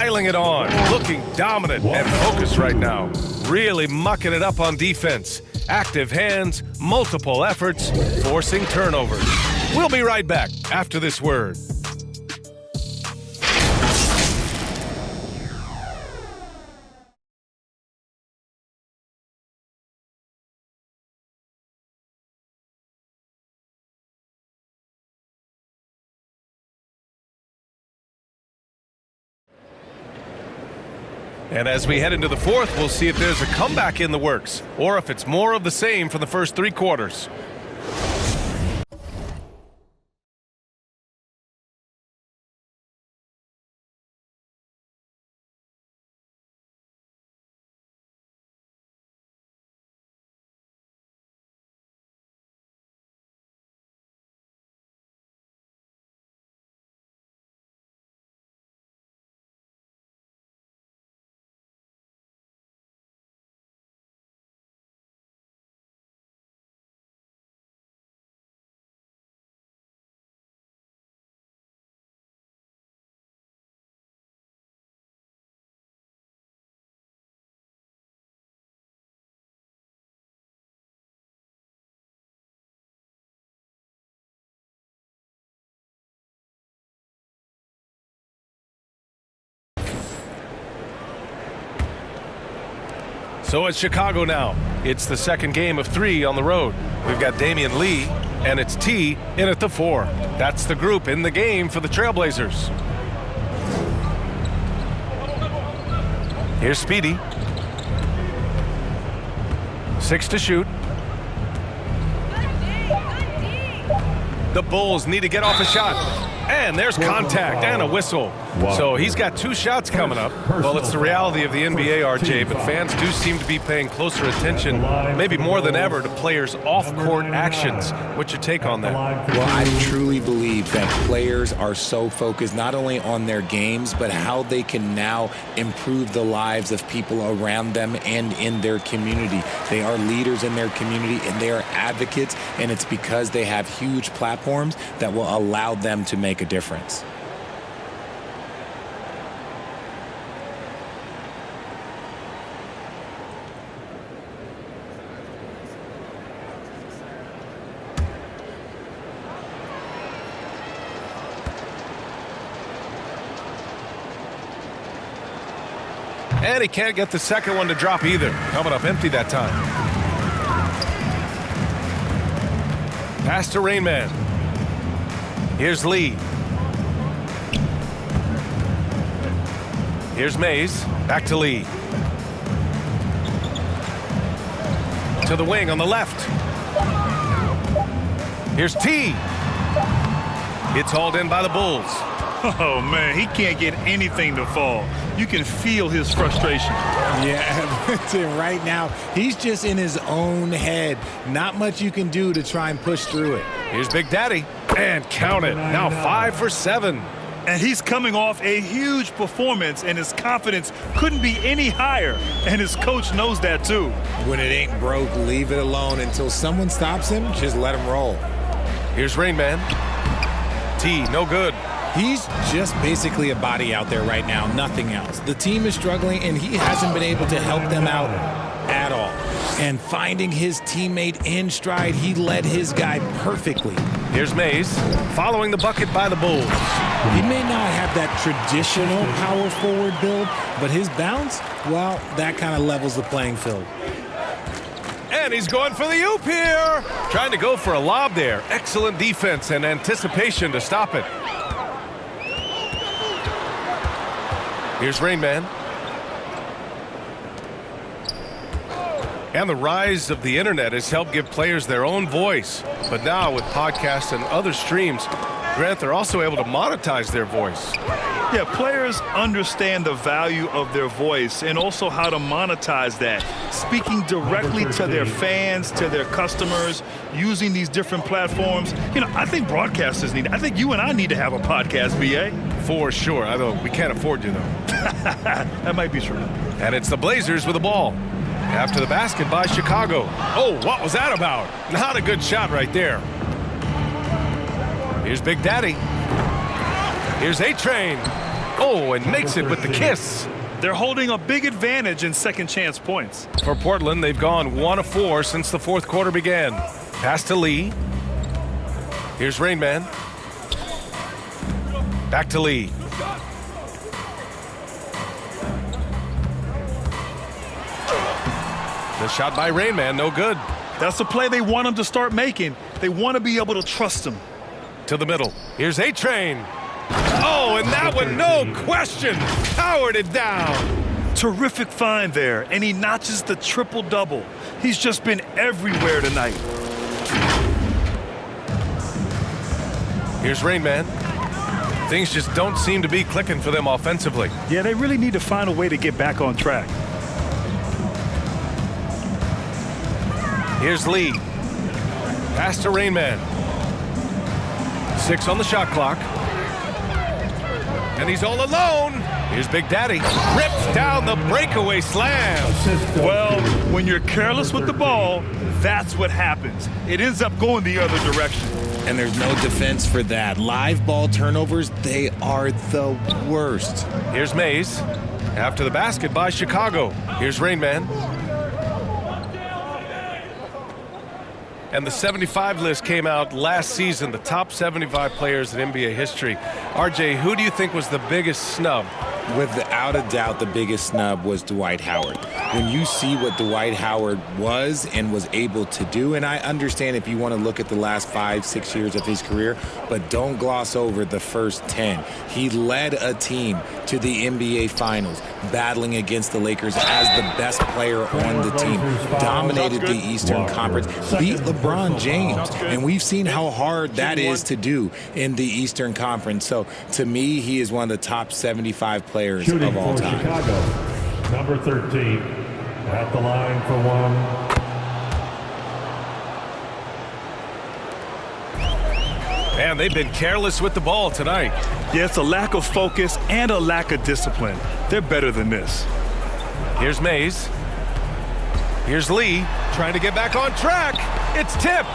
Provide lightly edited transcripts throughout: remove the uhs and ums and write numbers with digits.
Piling it on, looking dominant and focused right now. Really mucking it up on defense. Active hands, multiple efforts, forcing turnovers. We'll be right back after this word. And as we head into the fourth, we'll see if there's a comeback in the works, or if it's more of the same from the first three quarters. So it's Chicago now. It's the second game of 3 on the road. We've got Damian Lee, and it's T in at the 4. That's the group in the game for the Trailblazers. Here's Speedy. 6 to shoot. The Bulls need to get off a shot. And there's contact and a whistle. So he's got 2 shots coming up. Well, it's the reality of the NBA, RJ, but fans do seem to be paying closer attention, maybe more than ever, to players' off-court actions. What's your take on that? Well, I truly believe that players are so focused not only on their games, but how they can now improve the lives of people around them and in their community. They are leaders in their community, and they are advocates, and it's because they have huge platforms that will allow them to make a difference. And he can't get the second one to drop either. Coming up empty that time. Pass to Rain Man. Here's Lee. Here's Mays. Back to Lee. To the wing on the left. Here's T. It's hauled in by the Bulls. Oh, man, he can't get anything to fall. You can feel his frustration. Yeah, right now, he's just in his own head. Not much you can do to try and push through it. Here's Big Daddy. And count it. Now 5 for 7. And he's coming off a huge performance, and his confidence couldn't be any higher. And his coach knows that, too. When it ain't broke, leave it alone. Until someone stops him, just let him roll. Here's Rain Man. T, no good. He's just basically a body out there right now, nothing else. The team is struggling, and he hasn't been able to help them out at all. And finding his teammate in stride, he led his guy perfectly. Here's Mays, following the bucket by the Bulls. He may not have that traditional power forward build, but his bounce, well, that kind of levels the playing field. And he's going for the oop here. Trying to go for a lob there. Excellent defense and anticipation to stop it. Here's Rain Man. And the rise of the internet has helped give players their own voice. But now with podcasts and other streams, Grant, they're also able to monetize their voice. Yeah, players understand the value of their voice and also how to monetize that. Speaking directly to their fans, to their customers, using these different platforms. You know, I think broadcasters need it. I think you and I need to have a podcast, B.A. For sure, although we can't afford you, though. That might be true. And it's the Blazers with the ball. After the basket by Chicago. Oh, what was that about? Not a good shot right there. Here's Big Daddy. Here's A-Train. Oh, and makes it with the kiss. They're holding a big advantage in second chance points. For Portland, they've gone 1 of 4 since the fourth quarter began. Pass to Lee. Here's Rain Man. Back to Lee. The shot by Rain Man, no good. That's the play they want him to start making. They want to be able to trust him. To the middle. Here's A-Train. Oh, and that one, no question, powered it down. Terrific find there, and he notches the triple-double. He's just been everywhere tonight. Here's Rain Man. Things just don't seem to be clicking for them offensively. Yeah, they really need to find a way to get back on track. Here's Lee. Pass to Rain Man. 6 on the shot clock. And he's all alone. Here's Big Daddy. Rips down the breakaway slam. Well, when you're careless with the ball, that's what happens. It ends up going the other direction. And there's no defense for that. Live ball turnovers, they are the worst. Here's Mays. After the basket by Chicago. Here's Rain Man. And the 75 list came out last season, the top 75 players in NBA history. RJ, who do you think was the biggest snub? Without a doubt, the biggest snub was Dwight Howard. When you see what Dwight Howard was and was able to do, and I understand if you want to look at the last 5-6 years of his career, but don't gloss over the first 10. He led a team to the NBA Finals, battling against the Lakers as the best player on the team, dominated the Eastern Conference, beat LeBron James, and we've seen how hard that is to do in the Eastern Conference. So to me, he is one of the top 75 players of all time. Chicago, number 13, at the line for one. Man, they've been careless with the ball tonight. Yeah, it's a lack of focus and a lack of discipline. They're better than this. Here's Mays. Here's Lee trying to get back on track. It's tipped.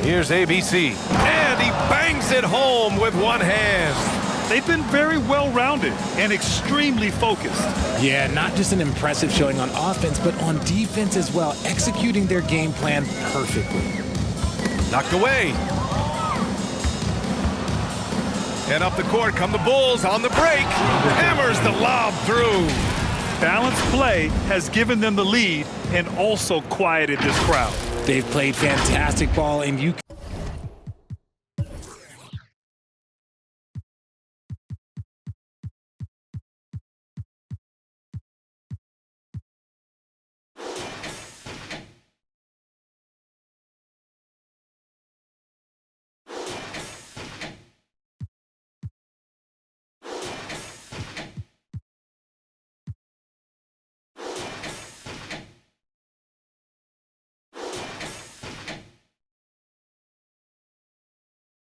Here's ABC. And he bangs it home with one hand. They've been very well-rounded and extremely focused. Yeah, not just an impressive showing on offense, but on defense as well, executing their game plan perfectly. Knocked away. And up the court come the Bulls on the break. Hammers the lob through. Balanced play has given them the lead and also quieted this crowd. They've played fantastic ball, and you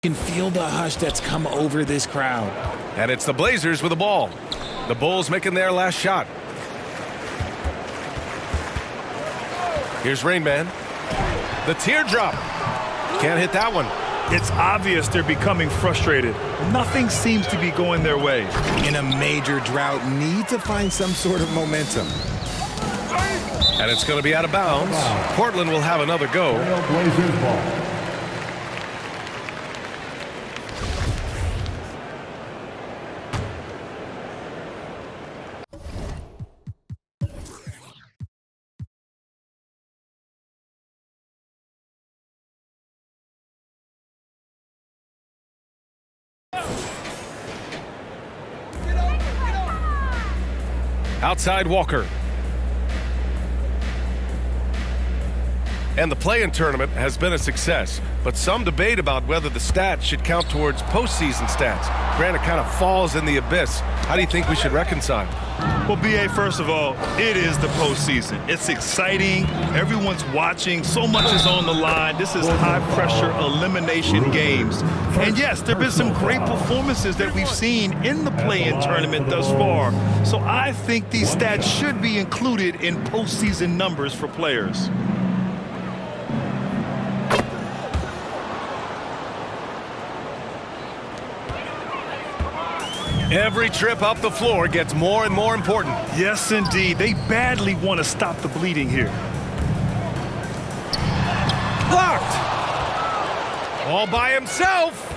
can feel the hush that's come over this crowd. And it's the Blazers with the ball. The Bulls making their last shot. Here's Rain Man. The teardrop. Can't hit that one. It's obvious they're becoming frustrated. Nothing seems to be going their way. In a major drought, need to find some sort of momentum. And it's going to be out of bounds. Portland will have another go. Blazers ball. Outside Walker. And the play-in tournament has been a success, but some debate about whether the stats should count towards postseason stats. Granted, kind of falls in the abyss. How do you think we should reconcile? Well, B.A., first of all, it is the postseason. It's exciting. Everyone's watching. So much is on the line. This is high-pressure elimination games. And, yes, there have been some great performances that we've seen in the play-in tournament thus far. So I think these stats should be included in postseason numbers for players. Every trip up the floor gets more and more important. Yes, indeed. They badly want to stop the bleeding here. Blocked. All by himself.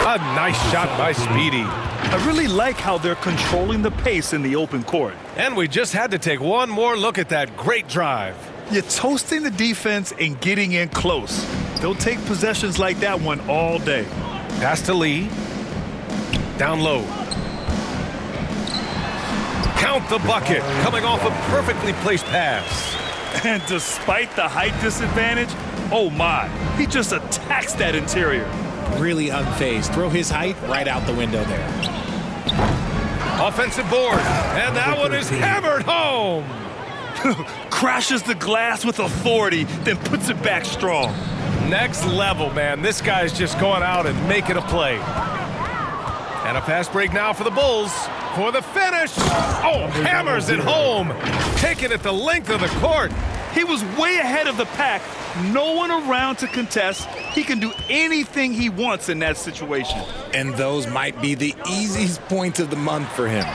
A nice shot by Speedy. I really like how they're controlling the pace in the open court. And we just had to take one more look at that great drive. You're toasting the defense and getting in close. They'll take possessions like that one all day. Pass to Lee. Down low. Count the bucket. Coming off a perfectly placed pass. And despite the height disadvantage, oh my, he just attacks that interior. Really unfazed. Throw his height right out the window there. Offensive board. And that one is hammered home. Crashes the glass with authority, then puts it back strong. Next level, man. This guy's just going out and making a play. And a fast break now for the Bulls. For the finish. Oh, hammers it home. Taking it the length of the court. He was way ahead of the pack. No one around to contest. He can do anything he wants in that situation. And those might be the easiest points of the month for him.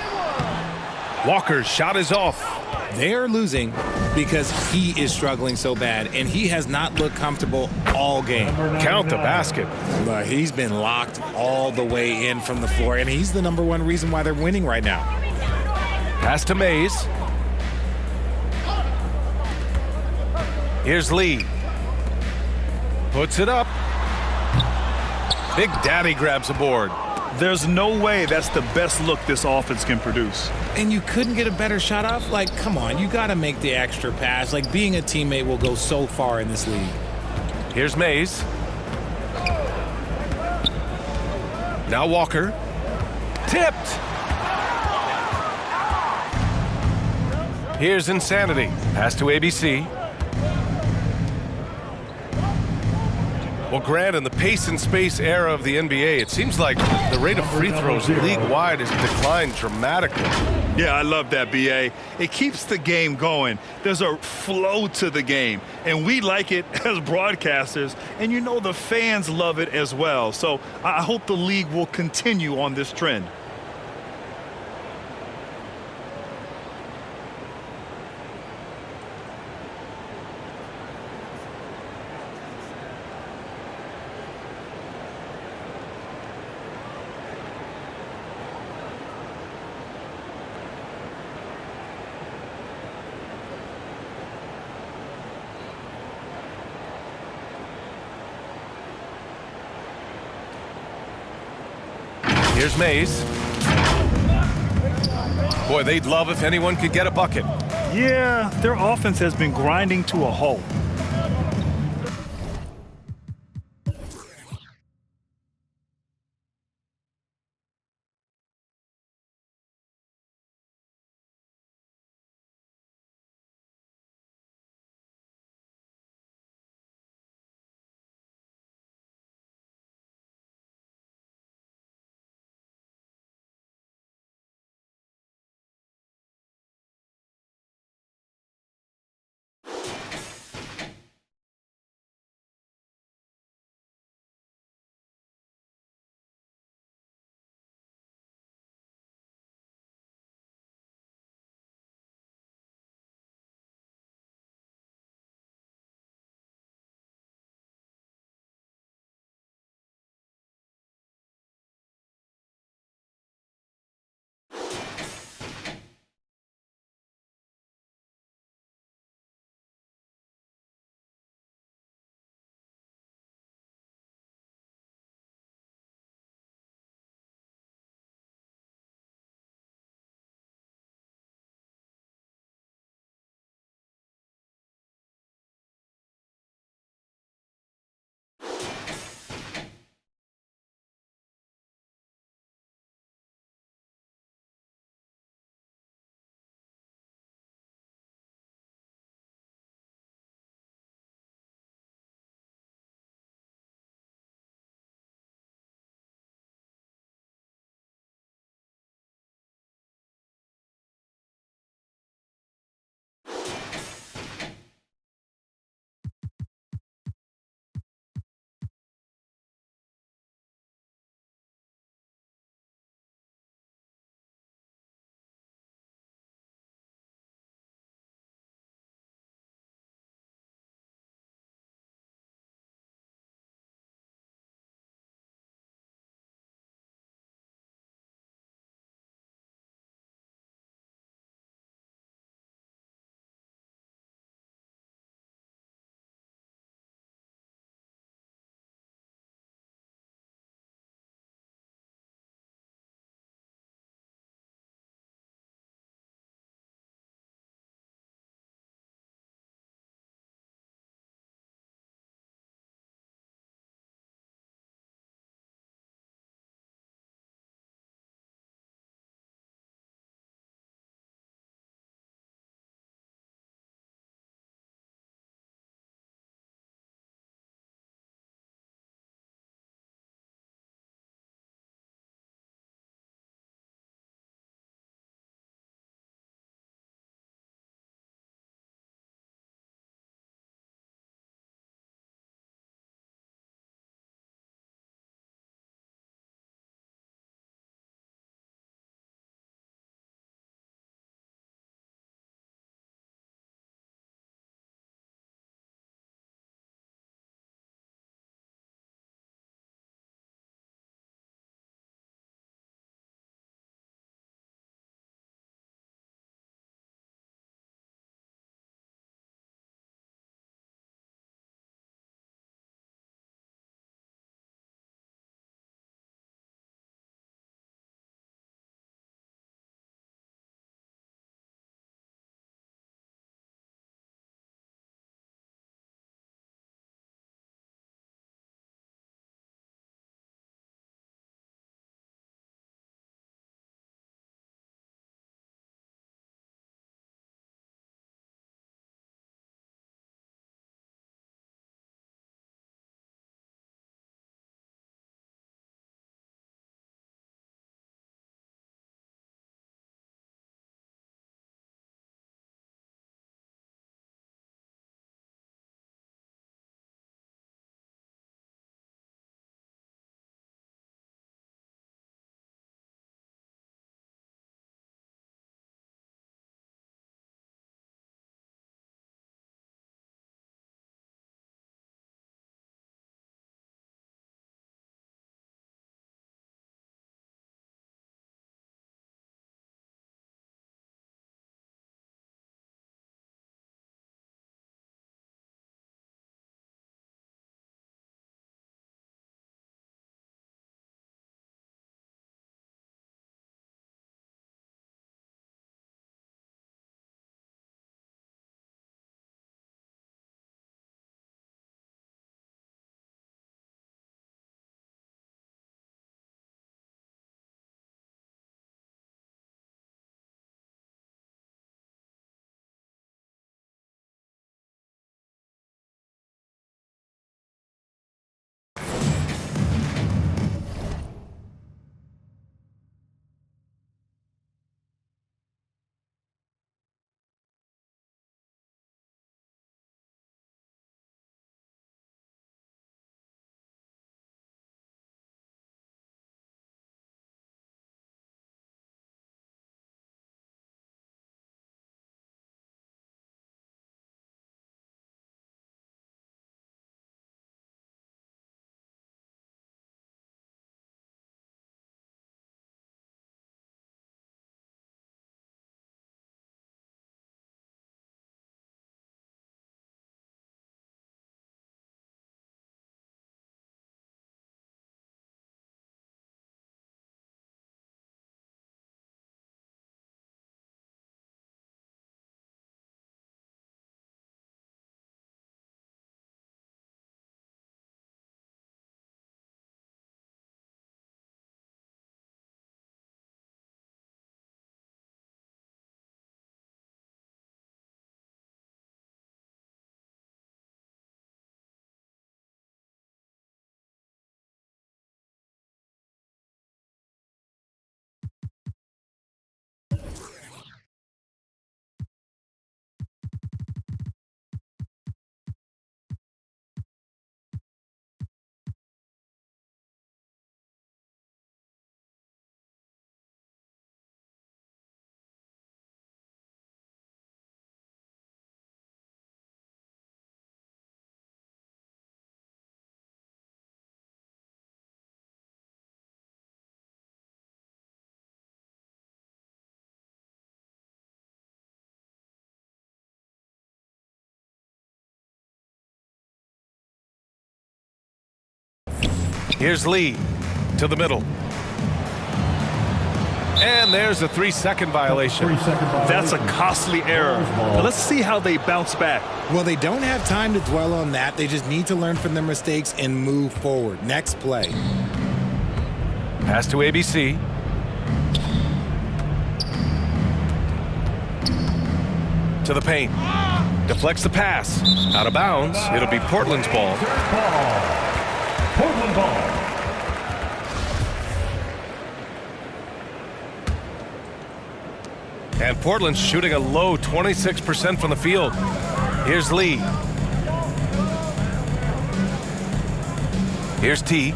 Walker's shot is off. They are losing because he is struggling so bad, and he has not looked comfortable all game. Count the basket. But he's been locked all the way in from the floor, and he's the #1 reason why they're winning right now. Pass to Mays. Here's Lee. Puts it up. Big Daddy grabs a board. There's no way that's the best look this offense can produce. And you couldn't get a better shot off? Like, come on, you got to make the extra pass. Like, being a teammate will go so far in this league. Here's Mays. Now Walker. Tipped. Here's Insanity. Pass to ABC. Well, Grant, in the pace and space era of the NBA, it seems like the rate of free throws league-wide has declined dramatically. Yeah, I love that, B.A. It keeps the game going. There's a flow to the game, and we like it as broadcasters, and you know the fans love it as well. So I hope the league will continue on this trend. Here's Mays. Boy, they'd love if anyone could get a bucket. Yeah, their offense has been grinding to a halt. Here's Lee to the middle. And there's a 3-second violation. That's a costly error. Now let's see how they bounce back. Well, they don't have time to dwell on that. They just need to learn from their mistakes and move forward. Next play. Pass to ABC. To the paint. Deflects the pass. Out of bounds. It'll be Portland's ball. Portland ball. And Portland's shooting a low 26% from the field. Here's Lee. Here's T.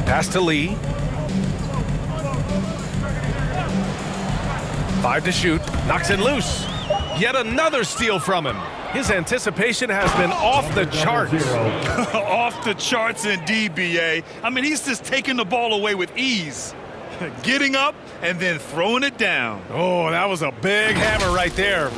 Pass to Lee. 5 to shoot. Knocks it loose. Yet another steal from him. His anticipation has been off the charts. Off the charts indeed, BA. I mean, he's just taking the ball away with ease. Getting up and then throwing it down. Oh, that was a big hammer right there.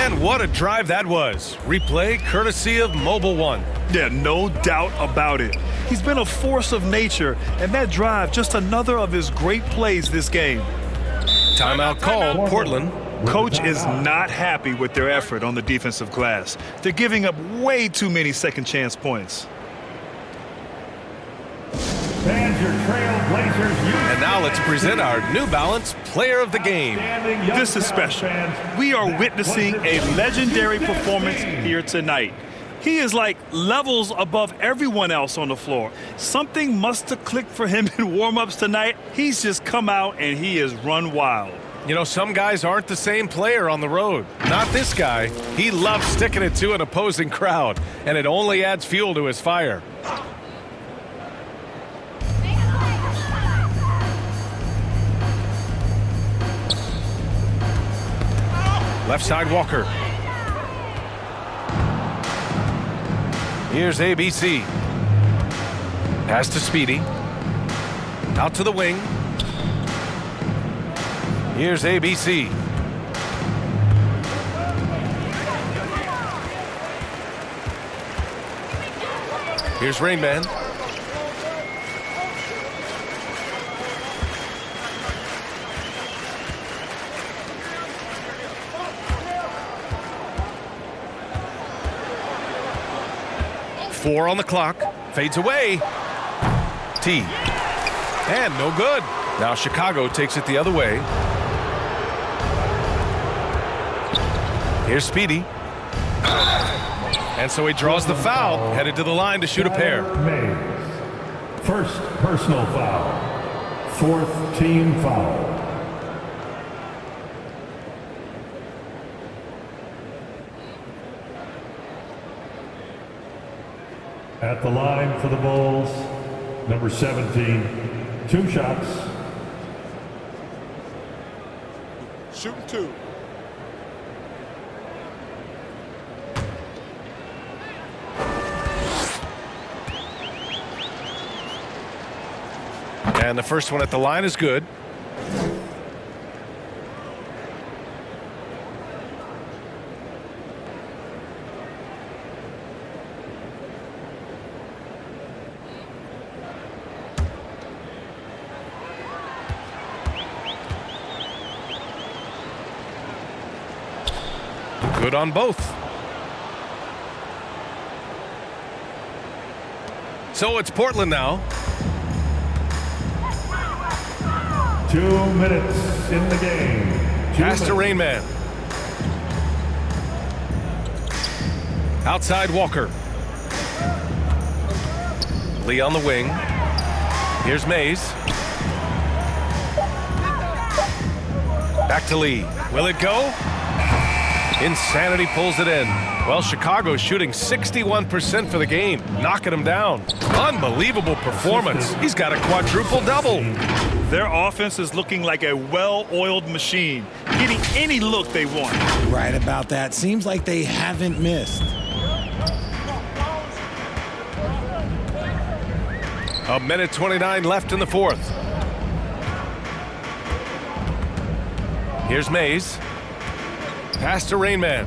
And what a drive that was. Replay courtesy of Mobile One. Yeah, no doubt about it. He's been a force of nature, and that drive, just another of his great plays this game. Timeout called. Portland. Coach is not happy with their effort on the defensive glass. They're giving up way too many second chance points. Fans, your Trailblazers. And now let's present our New Balance Player of the Game. This is special. We are witnessing a legendary performance here tonight. He is like levels above everyone else on the floor. Something must have clicked for him in warm-ups tonight. He's just come out and he has run wild. You know, some guys aren't the same player on the road. Not this guy. He loves sticking it to an opposing crowd, and it only adds fuel to his fire. Left side, Walker. Here's ABC. Pass to Speedy. Out to the wing. Here's ABC. Here's Rain Man. Four on the clock. Fades away. T. And no good. Now Chicago takes it the other way. Here's Speedy. And so he draws the foul, headed to the line to shoot a pair. Mays. First personal foul. Fourth team foul. At the line for the Bulls, number 17, 2 shots. Shooting 2. And the first one at the line is good. Good on both. So it's Portland now. 2 minutes in the game. Pass to Rain Man. Outside Walker. Lee on the wing. Here's Mays. Back to Lee. Will it go? Insanity pulls it in. Well, Chicago's shooting 61% for the game, knocking him down. Unbelievable performance. He's got a quadruple double. Their offense is looking like a well-oiled machine, getting any look they want. Right about that. Seems like they haven't missed. A minute 29 left in the fourth. Here's Mays. Pass to Rain Man.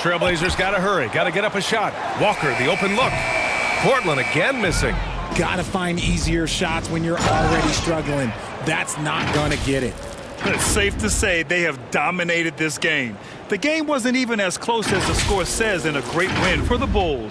Trailblazers got to hurry. Got to get up a shot. Walker, the open look. Portland again missing. Got to find easier shots when you're already struggling. That's not going to get it. It's safe to say they have dominated this game. The game wasn't even as close as the score says in a great win for the Bulls.